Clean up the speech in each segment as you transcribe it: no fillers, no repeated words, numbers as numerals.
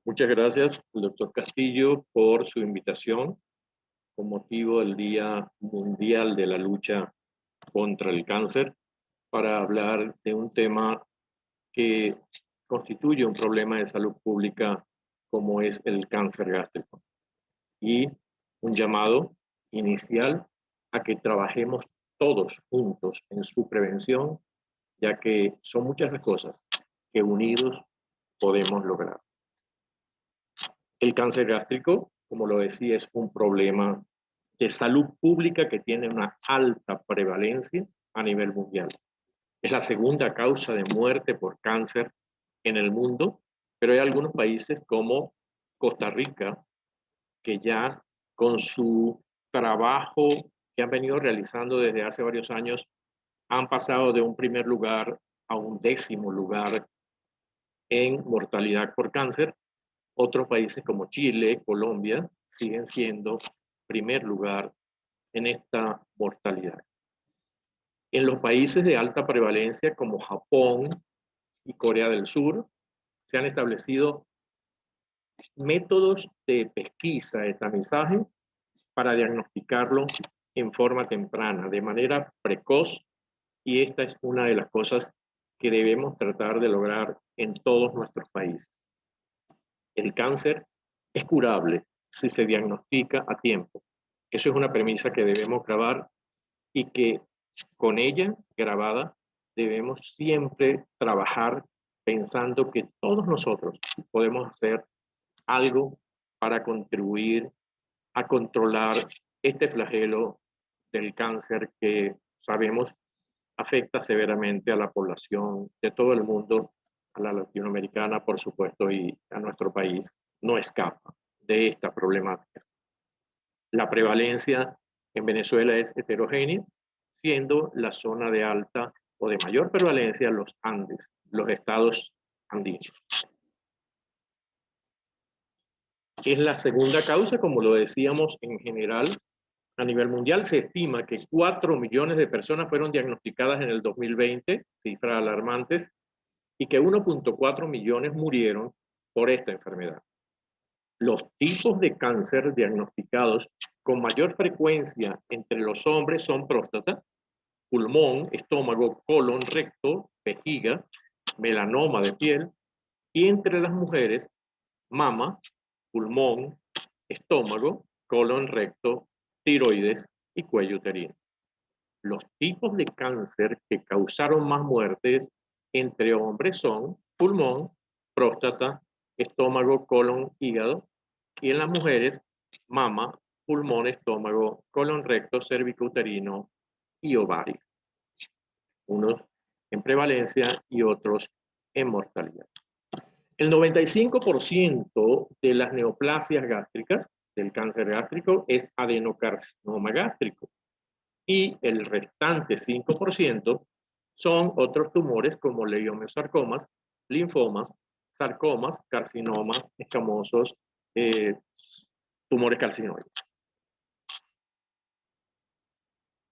Muchas gracias, doctor Castillo, por su invitación con motivo del Día Mundial de la Lucha contra el Cáncer para hablar de un tema que constituye un problema de salud pública como es el cáncer gástrico. Y un llamado inicial a que trabajemos todos juntos en su prevención, ya que son muchas las cosas que unidos podemos lograr. El cáncer gástrico, como lo decía, es un problema de salud pública que tiene una alta prevalencia a nivel mundial. Es la segunda causa de muerte por cáncer en el mundo, pero hay algunos países como Costa Rica que ya con su trabajo que han venido realizando desde hace varios años han pasado de un primer lugar a un 10º lugar en mortalidad por cáncer. Otros países como Chile, Colombia, siguen siendo primer lugar en esta mortalidad. En los países de alta prevalencia como Japón y Corea del Sur, se han establecido métodos de pesquisa, de tamizaje, para diagnosticarlo en forma temprana, de manera precoz, y esta es una de las cosas que debemos tratar de lograr en todos nuestros países. El cáncer es curable si se diagnostica a tiempo. Eso es una premisa que debemos grabar y que con ella grabada debemos siempre trabajar pensando que todos nosotros podemos hacer algo para contribuir a controlar este flagelo del cáncer que sabemos afecta severamente a la población de todo el mundo, a la latinoamericana, por supuesto, y a nuestro país. No escapa de esta problemática. La prevalencia en Venezuela es heterogénea, siendo la zona de alta o de mayor prevalencia los Andes, los estados andinos. Es la segunda causa, como lo decíamos en general, a nivel mundial. Se estima que 4 millones de personas fueron diagnosticadas en el 2020, cifras alarmantes, y que 1.4 millones murieron por esta enfermedad. Los tipos de cáncer diagnosticados con mayor frecuencia entre los hombres son próstata, pulmón, estómago, colon, recto, vejiga, melanoma de piel, y entre las mujeres, mama, pulmón, estómago, colon, recto, tiroides y cuello uterino. Los tipos de cáncer que causaron más muertes entre hombres son pulmón, próstata, estómago, colon, hígado, y en las mujeres, mama, pulmón, estómago, colon, recto, cervicouterino y ovario. Unos en prevalencia y otros en mortalidad. El 95% de las neoplasias gástricas, del cáncer gástrico, es adenocarcinoma gástrico. Y el restante 5% son otros tumores como leiomiosarcomas, linfomas, sarcomas, carcinomas escamosos, tumores carcinoides.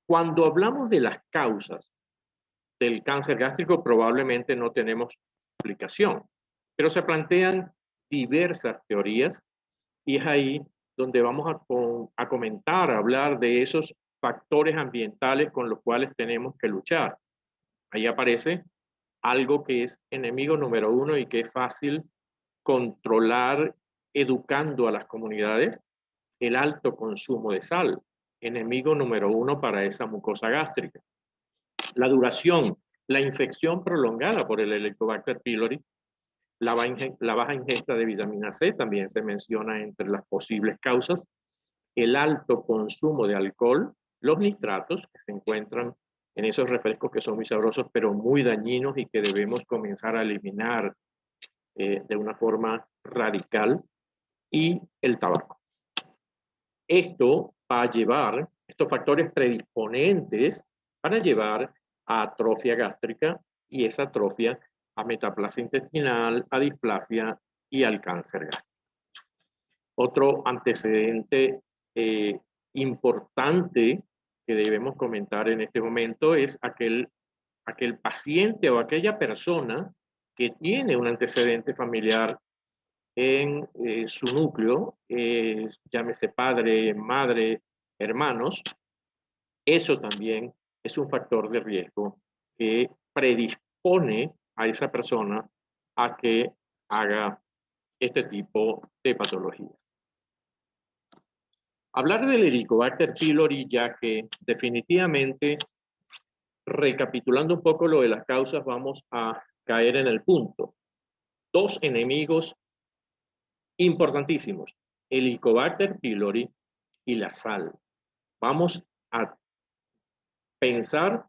Cuando hablamos de las causas del cáncer gástrico, probablemente no tenemos explicación, pero se plantean diversas teorías y es ahí donde vamos a comentar, a hablar de esos factores ambientales con los cuales tenemos que luchar. Ahí aparece algo que es enemigo número 1 y que es fácil controlar educando a las comunidades: el alto consumo de sal, enemigo número 1 para esa mucosa gástrica. La duración, la infección prolongada por el Helicobacter pylori, la baja ingesta de vitamina C también se menciona entre las posibles causas, el alto consumo de alcohol, los nitratos que se encuentran en esos refrescos que son muy sabrosos pero muy dañinos y que debemos comenzar a eliminar de una forma radical, y el tabaco. Esto va a llevar, estos factores predisponentes van a llevar a atrofia gástrica y esa atrofia a metaplasia intestinal, a displasia y al cáncer gástrico. Otro antecedente importante que debemos comentar en este momento es aquel paciente o aquella persona que tiene un antecedente familiar en su núcleo, llámese padre, madre, hermanos, eso también es un factor de riesgo que predispone a esa persona a que haga este tipo de patologías. Hablar del Helicobacter pylori, ya que definitivamente, recapitulando un poco lo de las causas, vamos a caer en el punto. Dos enemigos importantísimos, Helicobacter pylori y la sal. Vamos a pensar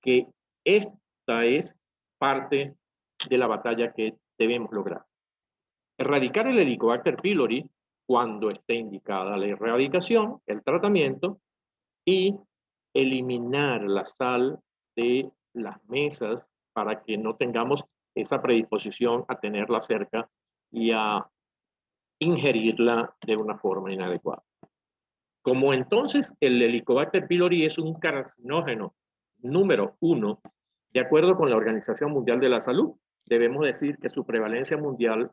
que esta es parte de la batalla que debemos lograr. Erradicar el Helicobacter pylori cuando esté indicada la erradicación, el tratamiento, y eliminar la sal de las mesas para que no tengamos esa predisposición a tenerla cerca y a ingerirla de una forma inadecuada. Como entonces el Helicobacter pylori es un carcinógeno número 1, de acuerdo con la Organización Mundial de la Salud, debemos decir que su prevalencia mundial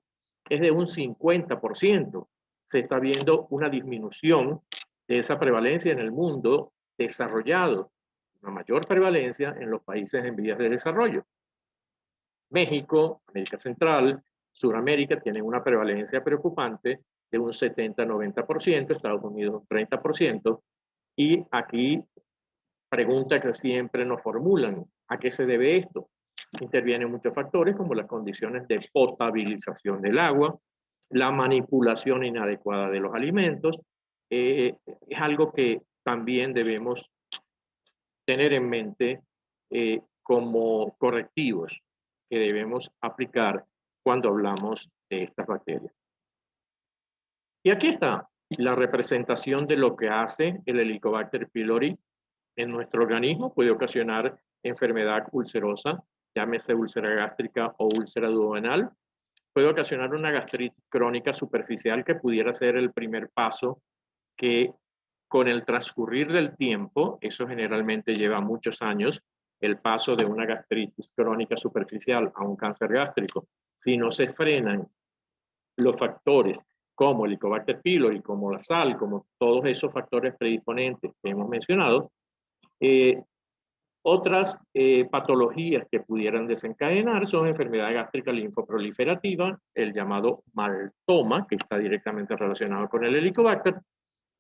es de un 50%. Se está viendo una disminución de esa prevalencia en el mundo desarrollado, una mayor prevalencia en los países en vías de desarrollo. México, América Central, Sudamérica tienen una prevalencia preocupante de un 70-90%, Estados Unidos un 30%, y aquí pregunta que siempre nos formulan, ¿a qué se debe esto? Intervienen muchos factores como las condiciones de potabilización del agua, la manipulación inadecuada de los alimentos, es algo que también debemos tener en mente como correctivos que debemos aplicar cuando hablamos de estas bacterias. Y aquí está la representación de lo que hace el Helicobacter pylori en nuestro organismo. Puede ocasionar enfermedad ulcerosa, llámese úlcera gástrica o úlcera duodenal. Puede ocasionar una gastritis crónica superficial que pudiera ser el primer paso que con el transcurrir del tiempo, eso generalmente lleva muchos años, el paso de una gastritis crónica superficial a un cáncer gástrico. Si no se frenan los factores como el Helicobacter pylori, como la sal, como todos esos factores predisponentes que hemos mencionado, otras patologías que pudieran desencadenar son enfermedad gástrica linfoproliferativa, el llamado maltoma, que está directamente relacionado con el Helicobacter,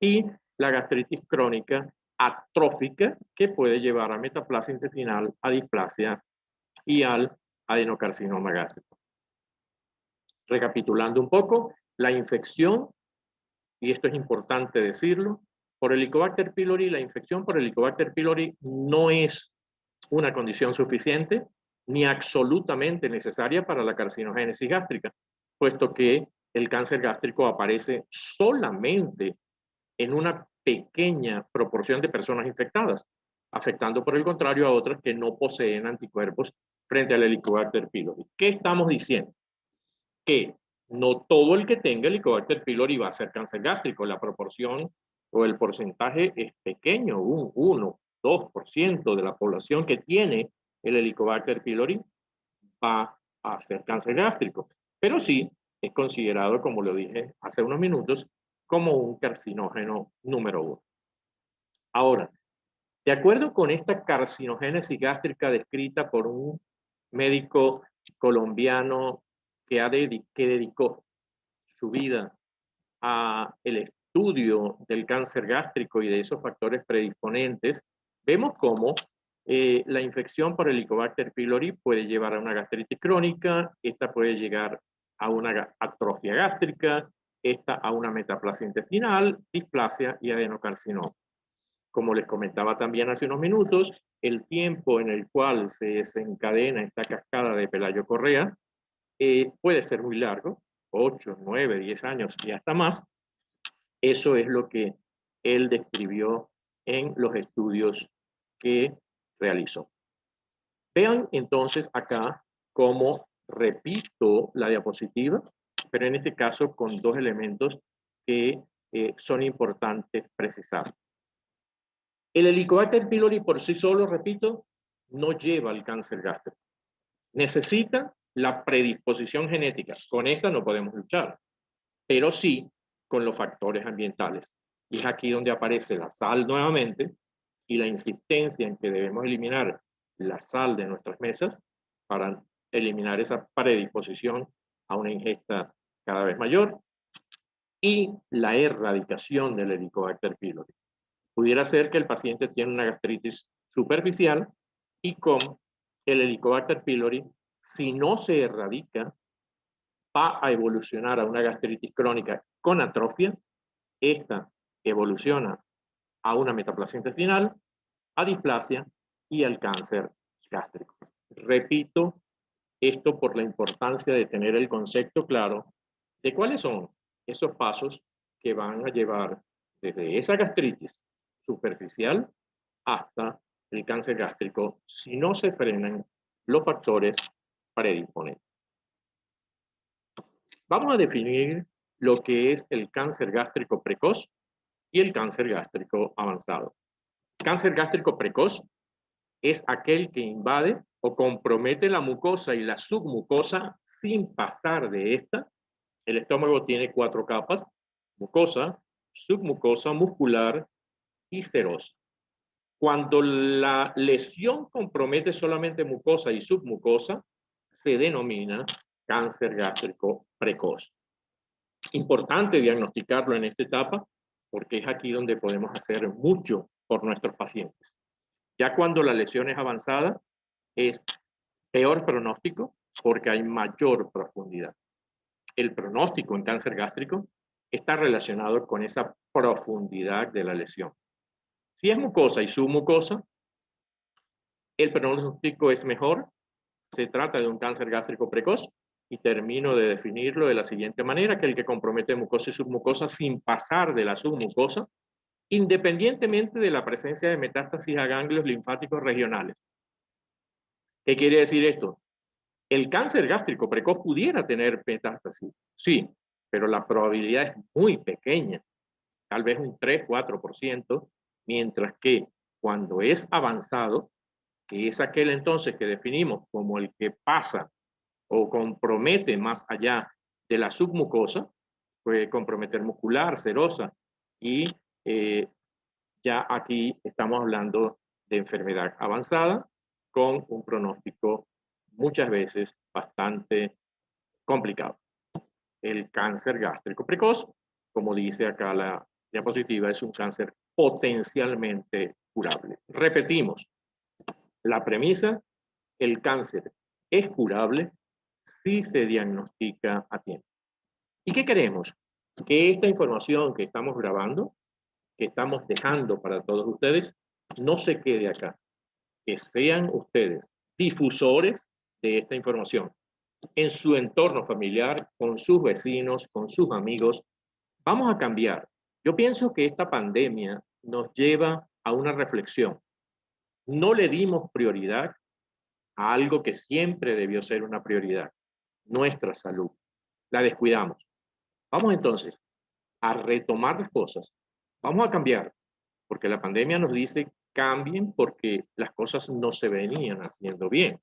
y la gastritis crónica atrófica, que puede llevar a metaplasia intestinal, a displasia y al adenocarcinoma gástrico. Recapitulando un poco, la infección, y esto es importante decirlo, por Helicobacter pylori, la infección por Helicobacter pylori no es una condición suficiente ni absolutamente necesaria para la carcinogénesis gástrica, puesto que el cáncer gástrico aparece solamente en una pequeña proporción de personas infectadas, afectando por el contrario a otras que no poseen anticuerpos frente al Helicobacter pylori. ¿Qué estamos diciendo? Que no todo el que tenga Helicobacter pylori va a ser cáncer gástrico. La proporción o el porcentaje es pequeño, un 1-2% de la población que tiene el Helicobacter pylori va a ser cáncer gástrico. Pero sí es considerado, como lo dije hace unos minutos, como un carcinógeno número 1. Ahora, de acuerdo con esta carcinogénesis gástrica descrita por un médico colombiano que dedicó su vida a el estudio del cáncer gástrico y de esos factores predisponentes, vemos cómo la infección por Helicobacter pylori puede llevar a una gastritis crónica, esta puede llegar a una atrofia gástrica, esta a una metaplasia intestinal, displasia y adenocarcinoma. Como les comentaba también hace unos minutos, el tiempo en el cual se desencadena esta cascada de Pelayo-Correa puede ser muy largo, 8, 9, 10 años y hasta más. Eso es lo que él describió en los estudios que realizó. Vean entonces acá cómo repito la diapositiva, pero en este caso con dos elementos que son importantes precisar. El Helicobacter pylori por sí solo, repito, no lleva al cáncer gástrico. Necesita la predisposición genética. Con esta no podemos luchar, pero sí con los factores ambientales. Y es aquí donde aparece la sal nuevamente y la insistencia en que debemos eliminar la sal de nuestras mesas para eliminar esa predisposición a una ingesta cada vez mayor y la erradicación del Helicobacter pylori. Pudiera ser que el paciente tiene una gastritis superficial y con el Helicobacter pylori, si no se erradica, va a evolucionar a una gastritis crónica con atrofia. Esta evoluciona a una metaplasia intestinal, a displasia y al cáncer gástrico. Repito esto por la importancia de tener el concepto claro de cuáles son esos pasos que van a llevar desde esa gastritis superficial hasta el cáncer gástrico si no se frenan los factores predisponentes. Vamos a definir lo que es el cáncer gástrico precoz y el cáncer gástrico avanzado. Cáncer gástrico precoz es aquel que invade o compromete la mucosa y la submucosa sin pasar de esta. El estómago tiene 4 capas: mucosa, submucosa, muscular y serosa. Cuando la lesión compromete solamente mucosa y submucosa, se denomina cáncer gástrico precoz. Importante diagnosticarlo en esta etapa porque es aquí donde podemos hacer mucho por nuestros pacientes. Ya cuando la lesión es avanzada, es peor pronóstico porque hay mayor profundidad. El pronóstico en cáncer gástrico está relacionado con esa profundidad de la lesión. Si es mucosa y submucosa, el pronóstico es mejor. Se trata de un cáncer gástrico precoz y termino de definirlo de la siguiente manera: que el que compromete mucosa y submucosa sin pasar de la submucosa, independientemente de la presencia de metástasis a ganglios linfáticos regionales. ¿Qué quiere decir esto? El cáncer gástrico precoz pudiera tener metástasis, sí, pero la probabilidad es muy pequeña, tal vez un 3-4%, mientras que cuando es avanzado, que es aquel entonces que definimos como el que pasa o compromete más allá de la submucosa, puede comprometer muscular, serosa, y ya aquí estamos hablando de enfermedad avanzada con un pronóstico muchas veces bastante complicado. El cáncer gástrico precoz, como dice acá la diapositiva, es un cáncer potencialmente curable. Repetimos, la premisa: el cáncer es curable si se diagnostica a tiempo. ¿Y qué queremos? Que esta información que estamos grabando, que estamos dejando para todos ustedes, no se quede acá. Que sean ustedes difusores de esta información en su entorno familiar, con sus vecinos, con sus amigos. Vamos a cambiar. Yo pienso que esta pandemia nos lleva a una reflexión. No le dimos prioridad a algo que siempre debió ser una prioridad: nuestra salud. La descuidamos. Vamos entonces a retomar las cosas. Vamos a cambiar, porque la pandemia nos dice cambien porque las cosas no se venían haciendo bien.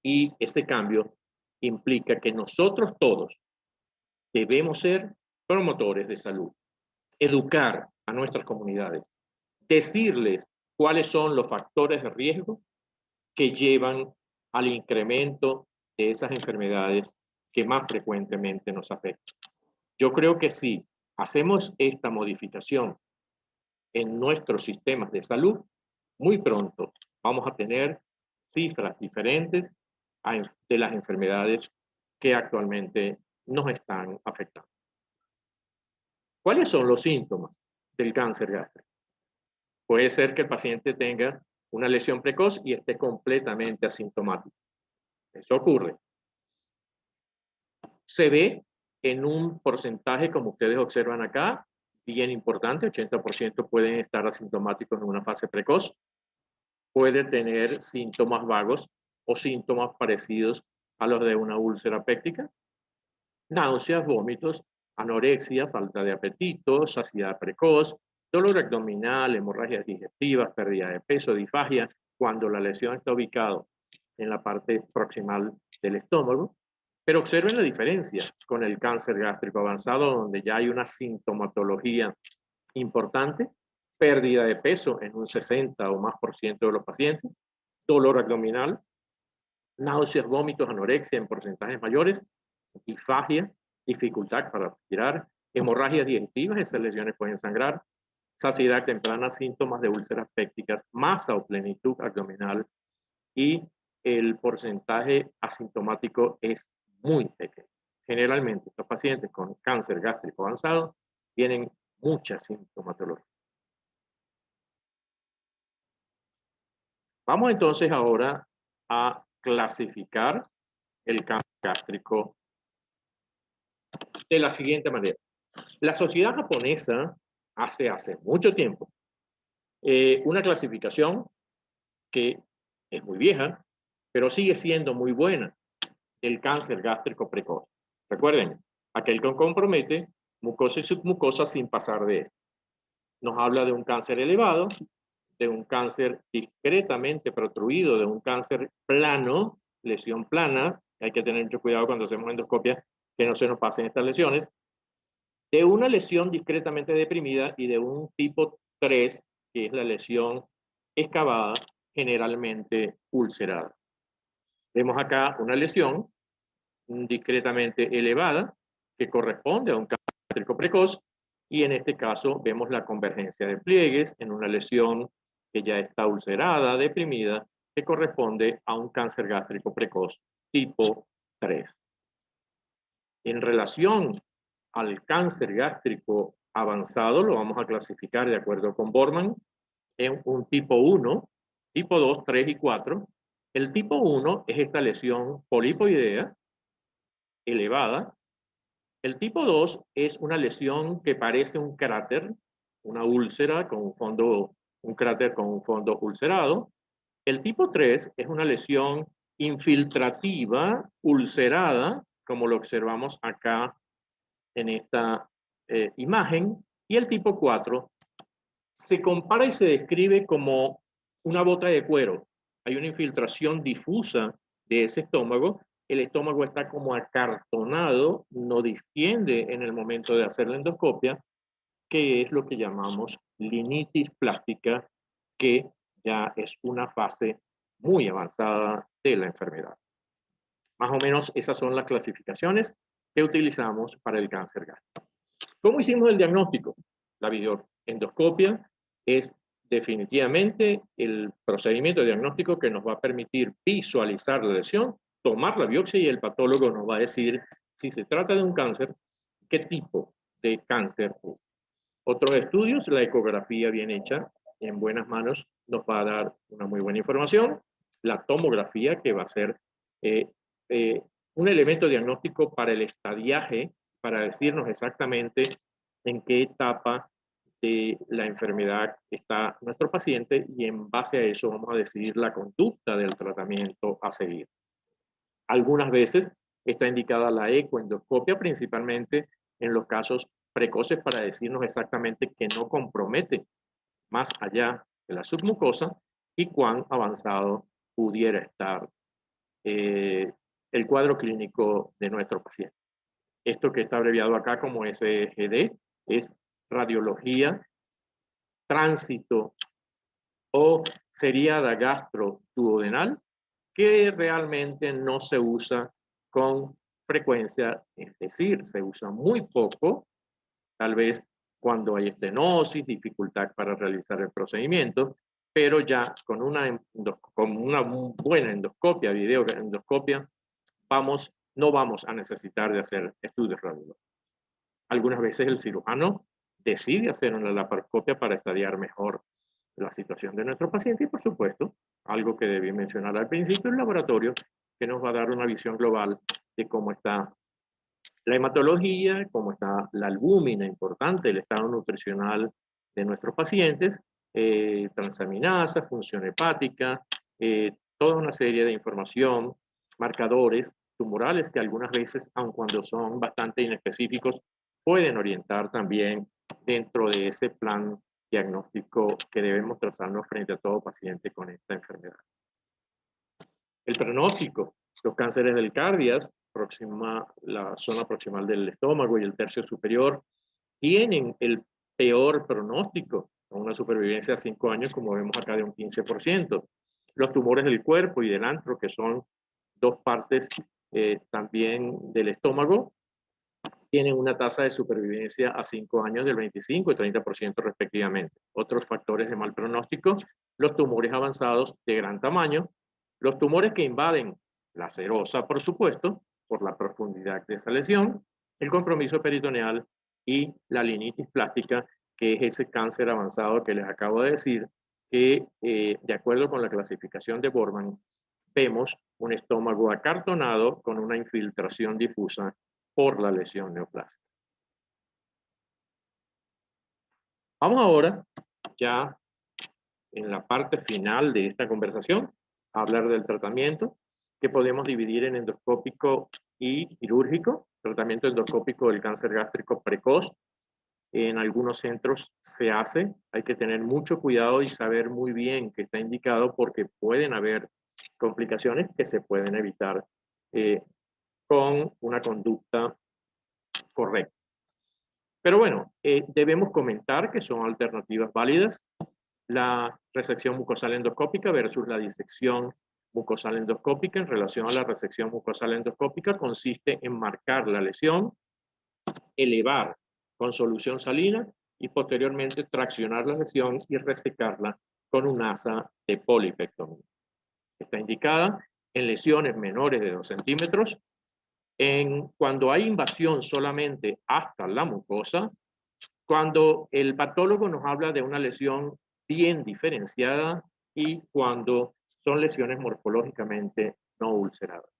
Y ese cambio implica que nosotros todos debemos ser promotores de salud, educar a nuestras comunidades, decirles cuáles son los factores de riesgo que llevan al incremento de esas enfermedades que más frecuentemente nos afectan. Yo creo que si hacemos esta modificación en nuestros sistemas de salud, muy pronto vamos a tener cifras diferentes de las enfermedades que actualmente nos están afectando. ¿Cuáles son los síntomas del cáncer gástrico? Puede ser que el paciente tenga una lesión precoz y esté completamente asintomático. Eso ocurre. Se ve en un porcentaje, como ustedes observan acá, bien importante: 80% pueden estar asintomáticos en una fase precoz. Puede tener síntomas vagos o síntomas parecidos a los de una úlcera péptica: náuseas, vómitos, anorexia, falta de apetito, saciedad precoz, dolor abdominal, hemorragias digestivas, pérdida de peso, disfagia, cuando la lesión está ubicada en la parte proximal del estómago, pero observen la diferencia con el cáncer gástrico avanzado, donde ya hay una sintomatología importante, pérdida de peso en un 60 o más por ciento de los pacientes, dolor abdominal, náuseas, vómitos, anorexia en porcentajes mayores, disfagia, dificultad para respirar, hemorragias digestivas, esas lesiones pueden sangrar, saciedad temprana, síntomas de úlceras pépticas, masa o plenitud abdominal, y el porcentaje asintomático es muy pequeño. Generalmente, estos pacientes con cáncer gástrico avanzado tienen mucha sintomatología. Vamos entonces ahora a clasificar el cáncer gástrico de la siguiente manera. La sociedad japonesa hace mucho tiempo una clasificación que es muy vieja, pero sigue siendo muy buena, el cáncer gástrico precoz. Recuerden, aquel que compromete mucosa y submucosa sin pasar de esto. Nos habla de un cáncer elevado, de un cáncer discretamente protruido, de un cáncer plano, lesión plana, hay que tener mucho cuidado cuando hacemos endoscopia, que no se nos pasen estas lesiones, de una lesión discretamente deprimida y de un tipo 3, que es la lesión excavada, generalmente ulcerada. Vemos acá una lesión discretamente elevada que corresponde a un cáncer gástrico precoz, y en este caso vemos la convergencia de pliegues en una lesión que ya está ulcerada, deprimida, que corresponde a un cáncer gástrico precoz tipo 3. En relación al cáncer gástrico avanzado, lo vamos a clasificar de acuerdo con Borman en un tipo 1, tipo 2, 3 y 4. El tipo 1 es esta lesión polipoidea elevada. El tipo 2 es una lesión que parece un cráter, una úlcera con un fondo, un cráter con un fondo ulcerado. El tipo 3 es una lesión infiltrativa, ulcerada, como lo observamos acá en esta imagen. Y el tipo 4 se compara y se describe como una bota de cuero. Hay una infiltración difusa de ese estómago. El estómago está como acartonado, no distiende en el momento de hacer la endoscopia, que es lo que llamamos linitis plástica, que ya es una fase muy avanzada de la enfermedad. Más o menos esas son las clasificaciones que utilizamos para el cáncer gástrico. ¿Cómo hicimos el diagnóstico? La videoendoscopia es definitivamente el procedimiento diagnóstico que nos va a permitir visualizar la lesión, tomar la biopsia, y el patólogo nos va a decir si se trata de un cáncer, qué tipo de cáncer es. Otros estudios, la ecografía bien hecha, en buenas manos, nos va a dar una muy buena información. La tomografía, que va a ser un elemento diagnóstico para el estadiaje, para decirnos exactamente en qué etapa de la enfermedad está nuestro paciente, y en base a eso vamos a decidir la conducta del tratamiento a seguir. Algunas veces está indicada la ecoendoscopia, principalmente en los casos precoces, para decirnos exactamente que no compromete más allá de la submucosa y cuán avanzado pudiera estar el cuadro clínico de nuestro paciente. Esto que está abreviado acá como SGD es radiología, tránsito o seriada gastroduodenal, que realmente no se usa con frecuencia, es decir, se usa muy poco, tal vez cuando hay estenosis, dificultad para realizar el procedimiento, pero ya con una buena endoscopia, videoendoscopia, no vamos a necesitar de hacer estudios radiológicos. Algunas veces el cirujano decide hacer una laparoscopia para estadiar mejor la situación de nuestro paciente, y por supuesto, algo que debí mencionar al principio, el laboratorio, que nos va a dar una visión global de cómo está la hematología, cómo está la albúmina, importante, el estado nutricional de nuestros pacientes, transaminasa, función hepática, toda una serie de información, marcadores tumorales que algunas veces, aun cuando son bastante inespecíficos, pueden orientar también dentro de ese plan diagnóstico que debemos trazarnos frente a todo paciente con esta enfermedad. El pronóstico Los cánceres del cardias, la zona proximal del estómago y el tercio superior, tienen el peor pronóstico, con una supervivencia a 5 años, como vemos acá, de un 15%. Los tumores del cuerpo y del antro, que son dos partes también del estómago, tienen una tasa de supervivencia a 5 años del 25 y 30% respectivamente. Otros factores de mal pronóstico: los tumores avanzados de gran tamaño, los tumores que invaden la serosa, por supuesto, por la profundidad de esa lesión, el compromiso peritoneal y la linitis plástica, que es ese cáncer avanzado que les acabo de decir, que de acuerdo con la clasificación de Borman, vemos un estómago acartonado con una infiltración difusa por la lesión neoplásica. Vamos ahora, ya en la parte final de esta conversación, a hablar del tratamiento, que podemos dividir en endoscópico y quirúrgico. Tratamiento endoscópico del cáncer gástrico precoz. En algunos centros se hace, hay que tener mucho cuidado y saber muy bien que está indicado, porque pueden haber complicaciones que se pueden evitar con una conducta correcta. Pero bueno, debemos comentar que son alternativas válidas: la resección mucosal endoscópica versus la disección mucosal endoscópica. En relación a la resección mucosal endoscópica, consiste en marcar la lesión, elevar con solución salina y posteriormente traccionar la lesión y resecarla con un asa de polipectomía. Está indicada en lesiones menores de 2 centímetros, cuando hay invasión solamente hasta la mucosa, cuando el patólogo nos habla de una lesión bien diferenciada y cuando son lesiones morfológicamente no ulceradas.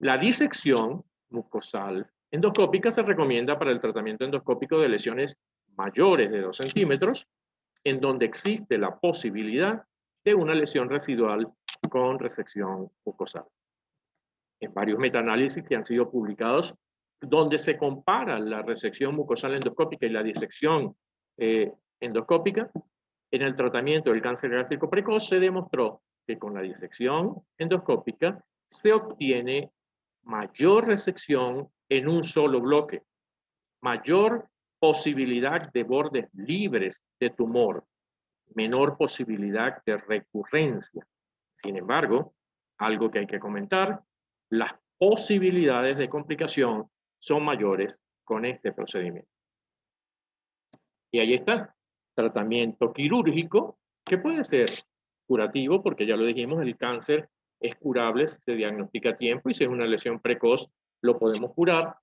La disección mucosal endoscópica se recomienda para el tratamiento endoscópico de lesiones mayores de 2 centímetros, en donde existe la posibilidad de una lesión residual con resección mucosal. En varios metaanálisis que han sido publicados, donde se compara la resección mucosal endoscópica y la disección endoscópica, en el tratamiento del cáncer gástrico precoz se demostró que con la disección endoscópica se obtiene mayor resección en un solo bloque, mayor posibilidad de bordes libres de tumor, menor posibilidad de recurrencia. Sin embargo, algo que hay que comentar: las posibilidades de complicación son mayores con este procedimiento. Y ahí está, tratamiento quirúrgico, que puede ser curativo, porque ya lo dijimos, el cáncer es curable si se diagnostica a tiempo, y si es una lesión precoz lo podemos curar.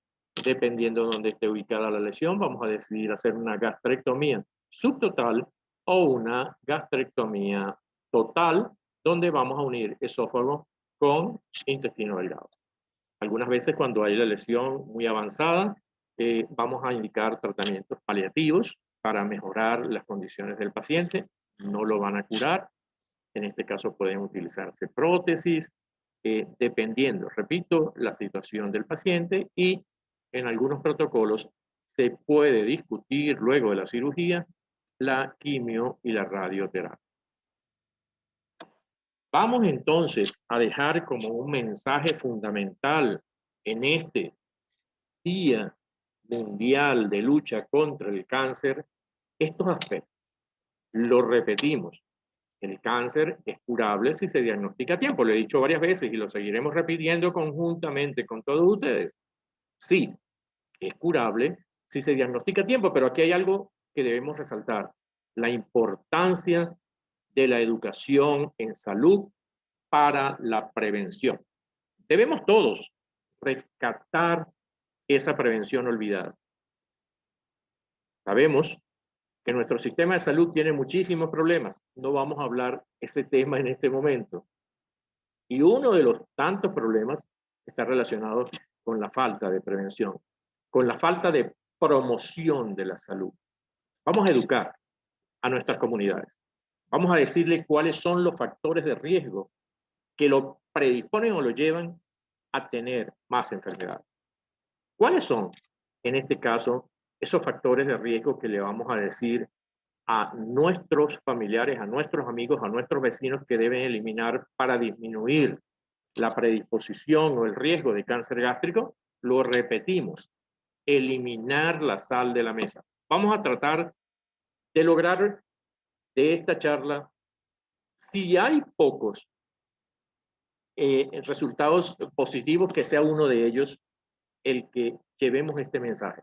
Dependiendo de dónde esté ubicada la lesión, vamos a decidir hacer una gastrectomía subtotal o una gastrectomía total, donde vamos a unir esófago con intestino delgado. Algunas veces, cuando hay la lesión muy avanzada, vamos a indicar tratamientos paliativos para mejorar las condiciones del paciente. No lo van a curar. En este caso pueden utilizarse prótesis, dependiendo, repito, la situación del paciente, y en algunos protocolos se puede discutir luego de la cirugía la quimio y la radioterapia. Vamos entonces a dejar como un mensaje fundamental en este Día Mundial de Lucha contra el Cáncer estos aspectos. Lo repetimos: el cáncer es curable si se diagnostica a tiempo. Lo he dicho varias veces y lo seguiremos repitiendo conjuntamente con todos ustedes. Sí, es curable si se diagnostica a tiempo, pero aquí hay algo que debemos resaltar: la importancia de la educación en salud para la prevención. Debemos todos rescatar esa prevención olvidada. Sabemos que nuestro sistema de salud tiene muchísimos problemas. No vamos a hablar ese tema en este momento. Y uno de los tantos problemas está relacionado con la falta de prevención, con la falta de promoción de la salud. Vamos a educar a nuestras comunidades. Vamos a decirle cuáles son los factores de riesgo que lo predisponen o lo llevan a tener más enfermedades. ¿Cuáles son, en este caso, esos factores de riesgo que le vamos a decir a nuestros familiares, a nuestros amigos, a nuestros vecinos, que deben eliminar para disminuir la predisposición o el riesgo de cáncer gástrico, lo repetimos, eliminar la sal de la mesa. Vamos a tratar de lograr de esta charla, si hay pocos resultados positivos, que sea uno de ellos el que llevemos este mensaje.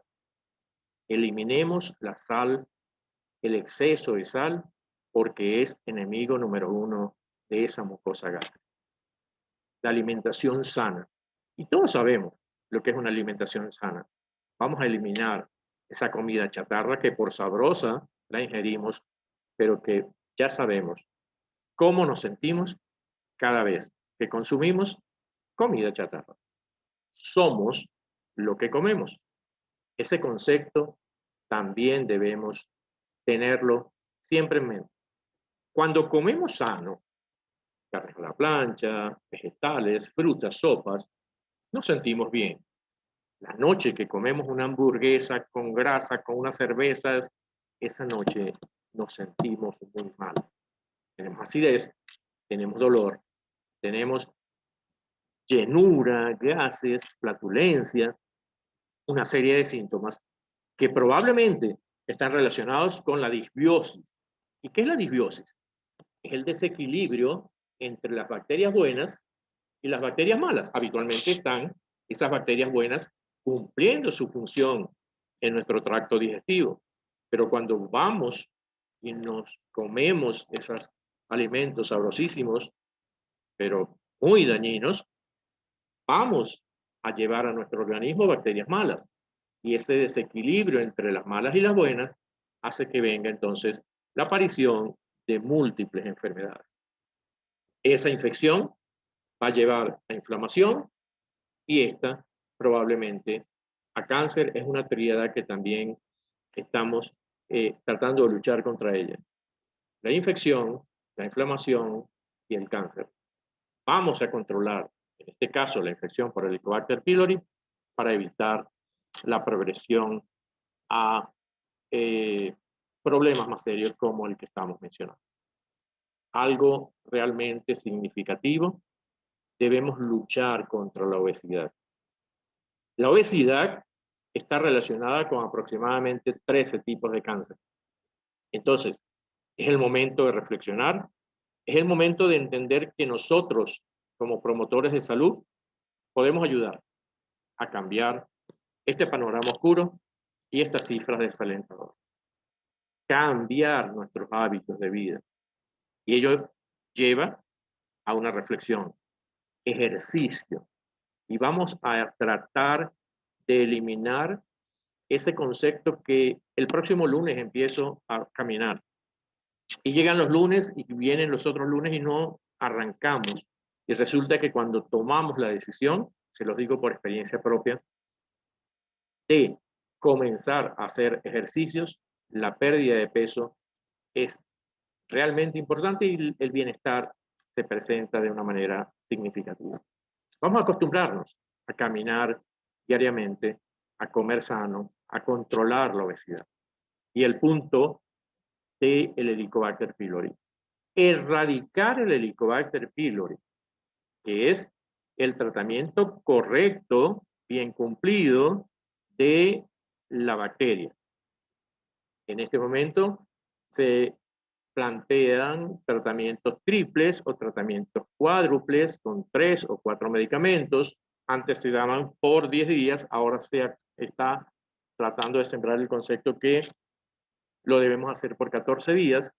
Eliminemos la sal, el exceso de sal, porque es enemigo número uno de esa mucosa gástrica. La alimentación sana. Y todos sabemos lo que es una alimentación sana. Vamos a eliminar esa comida chatarra que por sabrosa la ingerimos, pero que ya sabemos cómo nos sentimos cada vez que consumimos comida chatarra. Somos lo que comemos. Ese concepto también debemos tenerlo siempre en mente. Cuando comemos sano, carne a la plancha, vegetales, frutas, sopas, nos sentimos bien. La noche que comemos una hamburguesa con grasa, con una cerveza, esa noche nos sentimos muy mal. Tenemos acidez, tenemos dolor, tenemos llenura, gases, flatulencia, una serie de síntomas que probablemente están relacionados con la disbiosis. ¿Y qué es la disbiosis? Es el desequilibrio entre las bacterias buenas y las bacterias malas. Habitualmente están esas bacterias buenas cumpliendo su función en nuestro tracto digestivo. Pero cuando vamos y nos comemos esos alimentos sabrosísimos, pero muy dañinos, vamos a llevar a nuestro organismo bacterias malas. Y ese desequilibrio entre las malas y las buenas hace que venga entonces la aparición de múltiples enfermedades. Esa infección va a llevar a inflamación y esta probablemente a cáncer. Es una tríada que también estamos tratando de luchar contra ella. La infección, la inflamación y el cáncer. Vamos a controlar, en este caso, la infección por Helicobacter pylori para evitar la progresión a problemas más serios como el que estamos mencionando. Algo realmente significativo, debemos luchar contra la obesidad. La obesidad está relacionada con aproximadamente 13 tipos de cáncer. Entonces, es el momento de reflexionar, es el momento de entender que nosotros, como promotores de salud, podemos ayudar a cambiar este panorama oscuro y estas cifras desalentadoras. Cambiar nuestros hábitos de vida. Y ello lleva a una reflexión, ejercicio. Y vamos a tratar de eliminar ese concepto que el próximo lunes empiezo a caminar. Y llegan los lunes y vienen los otros lunes y no arrancamos. Y resulta que cuando tomamos la decisión, se los digo por experiencia propia, de comenzar a hacer ejercicios, la pérdida de peso es realmente importante y el bienestar se presenta de una manera significativa. Vamos a acostumbrarnos a caminar diariamente, a comer sano, a controlar la obesidad. Y el punto del Helicobacter pylori. Erradicar el Helicobacter pylori, que es el tratamiento correcto, bien cumplido, de la bacteria. En este momento se plantean tratamientos triples o tratamientos cuádruples con 3 o 4 medicamentos. Antes se daban por 10 días, ahora se está tratando de sembrar el concepto que lo debemos hacer por 14 días.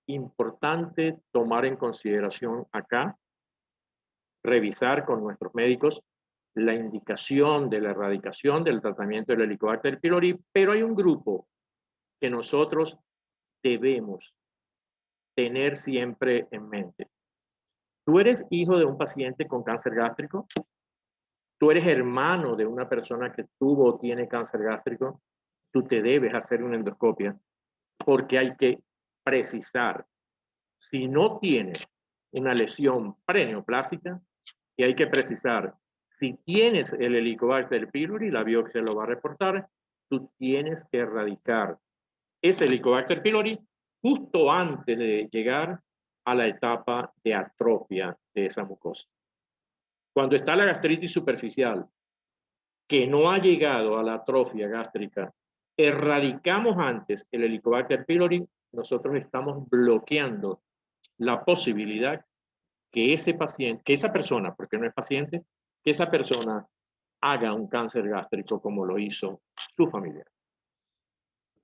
Importante tomar en consideración acá, revisar con nuestros médicos la indicación de la erradicación del tratamiento del Helicobacter pylori, pero hay un grupo que nosotros debemos tener siempre en mente. Tú eres hijo de un paciente con cáncer gástrico, tú eres hermano de una persona que tuvo o tiene cáncer gástrico, tú te debes hacer una endoscopia porque hay que precisar si no tienes una lesión preneoplásica y hay que precisar si tienes el Helicobacter pylori, la biopsia lo va a reportar, tú tienes que erradicar ese Helicobacter pylori justo antes de llegar a la etapa de atrofia de esa mucosa. Cuando está la gastritis superficial, que no ha llegado a la atrofia gástrica, erradicamos antes el Helicobacter pylori, nosotros estamos bloqueando la posibilidad que ese paciente, que esa persona, porque no es paciente, que esa persona haga un cáncer gástrico como lo hizo su familiar.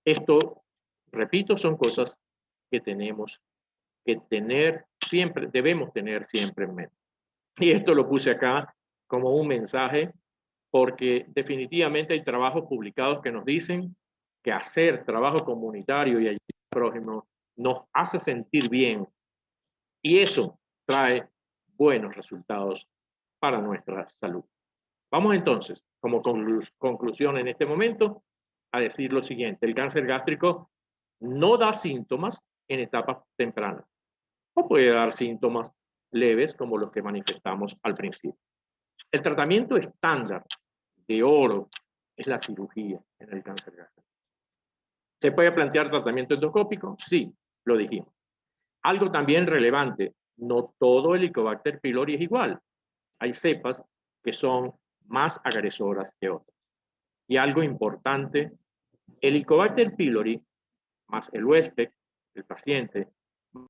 Esto, repito, son cosas que tenemos que tener siempre, debemos tener siempre en mente. Y esto lo puse acá como un mensaje porque definitivamente hay trabajos publicados que nos dicen que hacer trabajo comunitario y ayudar al prójimo nos hace sentir bien y eso trae buenos resultados para nuestra salud. Vamos entonces, como conclusión en este momento, a decir lo siguiente. El cáncer gástrico no da síntomas en etapas tempranas o puede dar síntomas leves como los que manifestamos al principio. El tratamiento estándar de oro es la cirugía en el cáncer gástrico. ¿Se puede plantear tratamiento endoscópico? Sí, lo dijimos. Algo también relevante, no todo Helicobacter pylori es igual. Hay cepas que son más agresoras que otras. Y algo importante, Helicobacter pylori más el huésped, el paciente,